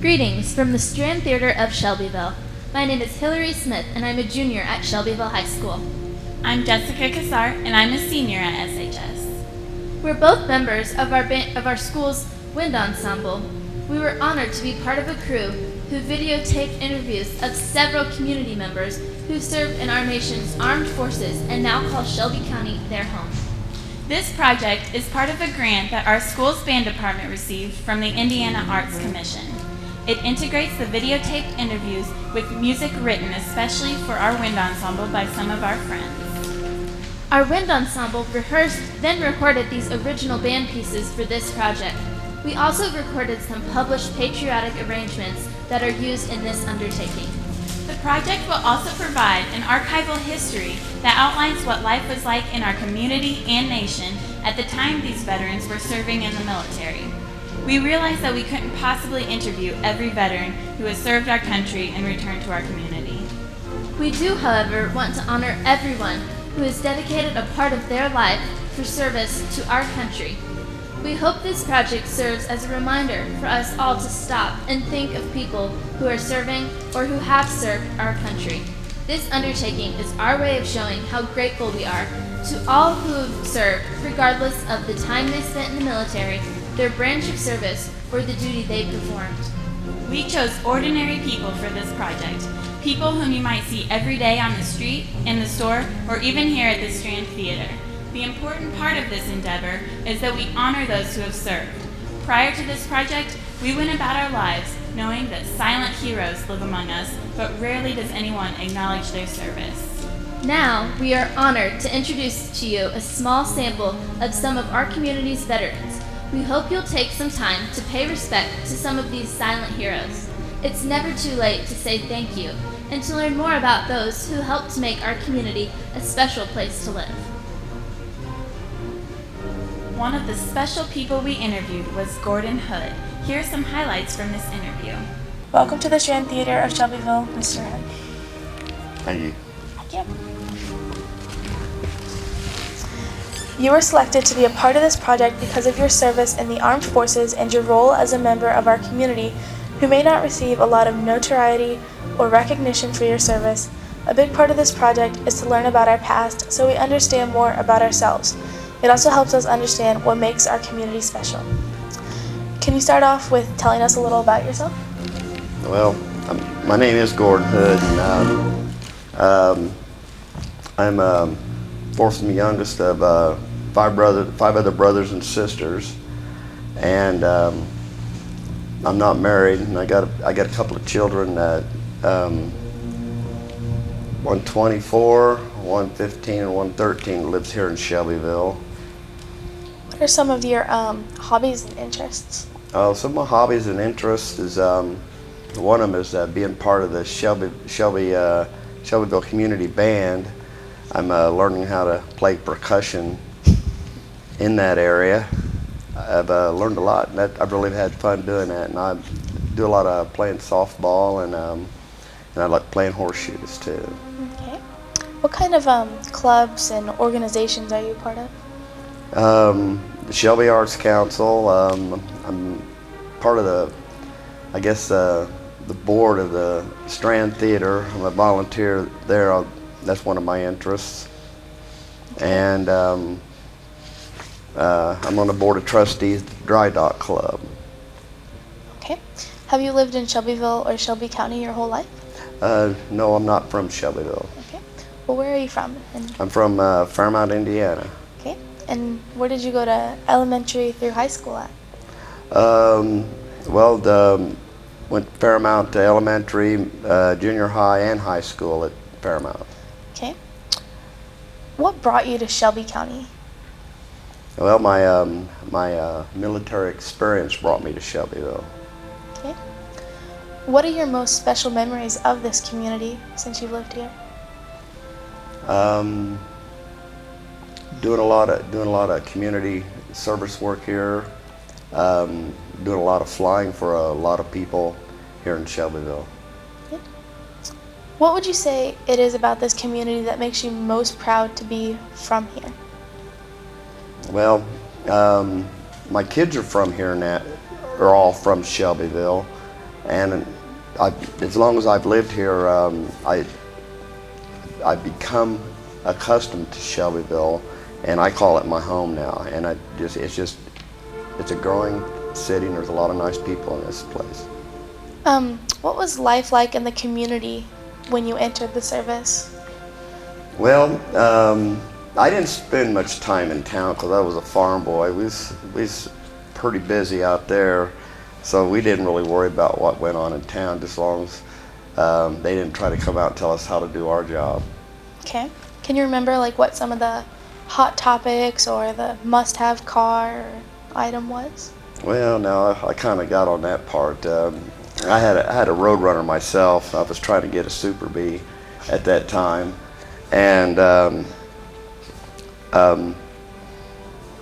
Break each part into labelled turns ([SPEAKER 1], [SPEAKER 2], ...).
[SPEAKER 1] Greetings from the Strand Theater of Shelbyville. My name is Hillary Smith, and I'm a junior at Shelbyville High School.
[SPEAKER 2] I'm Jessica Cassar, and I'm a senior at SHS.
[SPEAKER 1] We're both members of our school's wind ensemble. We were honored to be part of a crew who videotaped interviews of several community members who served in our nation's armed forces and now call Shelby County their home.
[SPEAKER 2] This project is part of a grant that our school's band department received from the Indiana Arts Commission. It integrates the videotaped interviews with music written especially for our wind ensemble by some of our friends.
[SPEAKER 1] Our wind ensemble rehearsed, then recorded these original band pieces for this project. We also recorded some published patriotic arrangements that are used in this undertaking.
[SPEAKER 2] The project will also provide an archival history that outlines what life was like in our community and nation at the time these veterans were serving in the military. We realized that we couldn't possibly interview every veteran who has served our country and returned to our community.
[SPEAKER 1] We do, however, want to honor everyone who has dedicated a part of their life for service to our country. We hope this project serves as a reminder for us all to stop and think of people who are serving or who have served our country. This undertaking is our way of showing how grateful we are to all who have served, regardless of the time they spent in the military, their branch of service, or the duty they performed.
[SPEAKER 2] We chose ordinary people for this project, people whom you might see every day on the street, in the store, or even here at the Strand Theater. The important part of this endeavor is that we honor those who have served. Prior to this project, we went about our lives knowing that silent heroes live among us, but rarely does anyone acknowledge their service.
[SPEAKER 1] Now, we are honored to introduce to you a small sample of some of our community's veterans. We hope you'll take some time to pay respect to some of these silent heroes. It's never too late to say thank you and to learn more about those who helped to make our community a special place to live.
[SPEAKER 2] One of the special people we interviewed was Gordon Hood. Here are some highlights from this interview.
[SPEAKER 3] Welcome to the Strand Theater of Shelbyville, Mr. Hood.
[SPEAKER 4] Thank you.
[SPEAKER 3] Thank you. You were selected to be a part of this project because of your service in the armed forces and your role as a member of our community who may not receive a lot of notoriety or recognition for your service. A big part of this project is to learn about our past so we understand more about ourselves. It also helps us understand what makes our community special. Can you start off with telling us a little about yourself?
[SPEAKER 4] Well, my name is Gordon Hood, and I'm fourth and youngest of five other brothers and sisters, and I'm not married, and I got a couple of children. One 24, one 15, and one 13 lives here in Shelbyville.
[SPEAKER 3] What are some of your hobbies and interests?
[SPEAKER 4] Some of my hobbies and interests is one of them is being part of the Shelbyville Community Band. I'm learning how to play percussion in that area. I've learned a lot, and I've really had fun doing that. And I do a lot of playing softball, and I like playing horseshoes too.
[SPEAKER 3] Okay. What kind of clubs and organizations are you a part of?
[SPEAKER 4] The Shelby Arts Council. I'm part of the board of the Strand Theater. I'm a volunteer there. That's one of my interests. And I'm on the board of trustees of the Dry Dock Club.
[SPEAKER 3] Okay. Have you lived in Shelbyville or Shelby County your whole life?
[SPEAKER 4] No, I'm not from Shelbyville.
[SPEAKER 3] Okay. Well, where are you from?
[SPEAKER 4] I'm from Fairmount, Indiana.
[SPEAKER 3] Okay. And where did you go to elementary through high school at?
[SPEAKER 4] Went Fairmount Elementary, junior high, and high school at Fairmount.
[SPEAKER 3] Okay. What brought you to Shelby County?
[SPEAKER 4] Well, my military experience brought me to Shelbyville.
[SPEAKER 3] Okay. What are your most special memories of this community since you've lived here?
[SPEAKER 4] Doing a lot of community service work here. Doing a lot of flying for a lot of people here in Shelbyville.
[SPEAKER 3] Okay. What would you say it is about this community that makes you most proud to be from here?
[SPEAKER 4] Well, my kids are from here now, are all from Shelbyville, And as long as I've lived here, I've become accustomed to Shelbyville, and I call it my home now. And it's a growing city, and there's a lot of nice people in this place.
[SPEAKER 3] What was life like in the community when you entered the service?
[SPEAKER 4] Well, I didn't spend much time in town because I was a farm boy. We was pretty busy out there, so we didn't really worry about what went on in town, just as long as they didn't try to come out and tell us how to do our job.
[SPEAKER 3] Okay. Can you remember like what some of the hot topics or the must-have car or item was?
[SPEAKER 4] Well, no, I kind of got on that part. I had a Roadrunner myself. I was trying to get a Super Bee at that time, and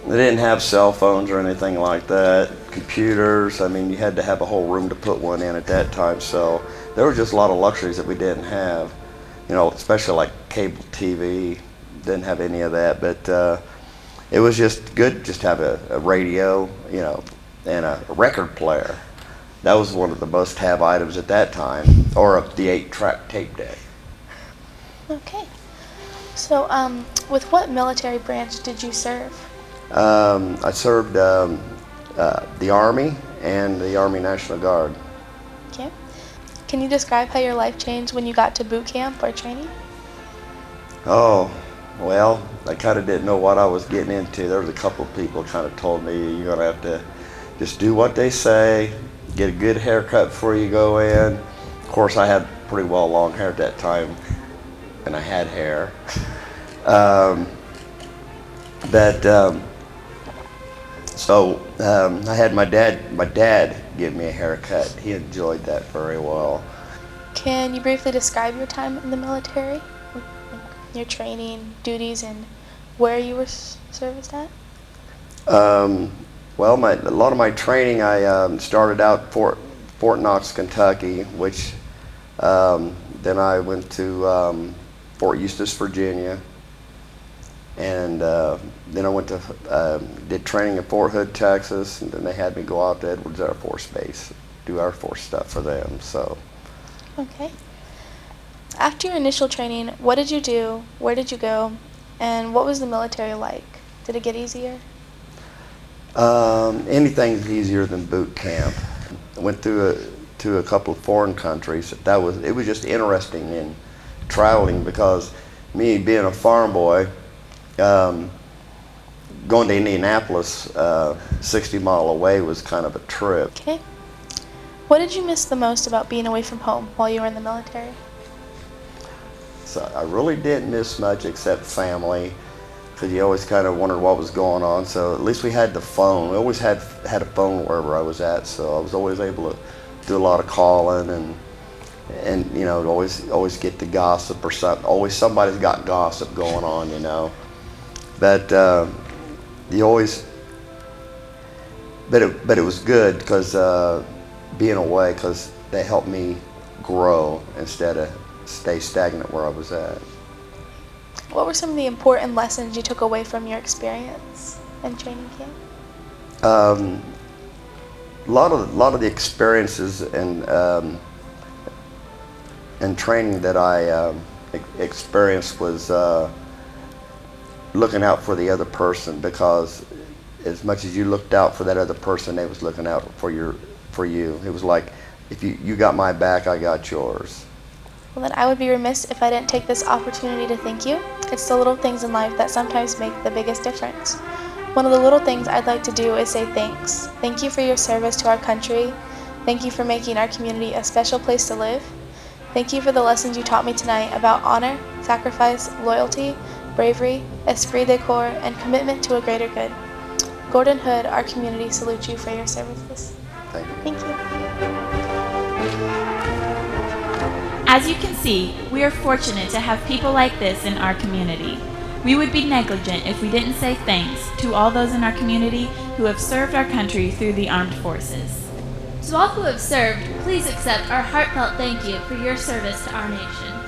[SPEAKER 4] they didn't have cell phones or anything like that. Computers, I mean, you had to have a whole room to put one in at that time, so there were just a lot of luxuries that we didn't have. You know, especially like cable TV, didn't have any of that, but it was just good just to have a radio, you know, and a record player. That was one of the must-have items at that time, or the 8-track tape deck.
[SPEAKER 3] Okay. So, with what military branch did you serve?
[SPEAKER 4] I served the Army and the Army National Guard.
[SPEAKER 3] Okay. Can you describe how your life changed when you got to boot camp or training?
[SPEAKER 4] Oh, well, I kind of didn't know what I was getting into. There was a couple of people kind of told me, you're going to have to just do what they say, get a good haircut before you go in. Of course, I had pretty well long hair at that time, and I had hair. So I had my dad give me a haircut. He enjoyed that very well.
[SPEAKER 3] Can you briefly describe your time in the military? Your training, duties, and where you were serviced at?
[SPEAKER 4] Well, a lot of my training, I started out Fort Knox, Kentucky, which then I went to Fort Eustis, Virginia, and then I went to did training at Fort Hood, Texas, and then they had me go out to Edwards Air Force Base, do Air Force stuff for them. So.
[SPEAKER 3] Okay. After your initial training, what did you do? Where did you go? And what was the military like? Did it get easier?
[SPEAKER 4] Anything's easier than boot camp. I went to a couple of foreign countries. It was just interesting in traveling, because me being a farm boy, going to Indianapolis 60 mile away was kind of a trip.
[SPEAKER 3] Okay. What did you miss the most about being away from home while you were in the military?
[SPEAKER 4] So I really didn't miss much except family, because you always kind of wondered what was going on. So at least we had the phone. We always had a phone wherever I was at, so I was always able to do a lot of calling and you know, always get the gossip or something. Always somebody's got gossip going on, you know. But you always, but it was good because being away, because they helped me grow instead of stay stagnant where I was at.
[SPEAKER 3] What were some of the important lessons you took away from your experience in training camp?
[SPEAKER 4] A lot of the experiences and training that I experienced was looking out for the other person, because as much as you looked out for that other person, they was looking out for you. It was like, if you got my back, I got yours.
[SPEAKER 3] Well, then I would be remiss if I didn't take this opportunity to thank you. It's the little things in life that sometimes make the biggest difference. One of the little things I'd like to do is say thanks. Thank you for your service to our country. Thank you for making our community a special place to live. Thank you for the lessons you taught me tonight about honor, sacrifice, loyalty, bravery, esprit de corps, and commitment to a greater good. Gordon Hood, our community, salutes you for your services.
[SPEAKER 4] Thank you.
[SPEAKER 3] Thank you.
[SPEAKER 2] As you can see, we are fortunate to have people like this in our community. We would be negligent if we didn't say thanks to all those in our community who have served our country through the armed forces.
[SPEAKER 1] To all who have served, please accept our heartfelt thank you for your service to our nation.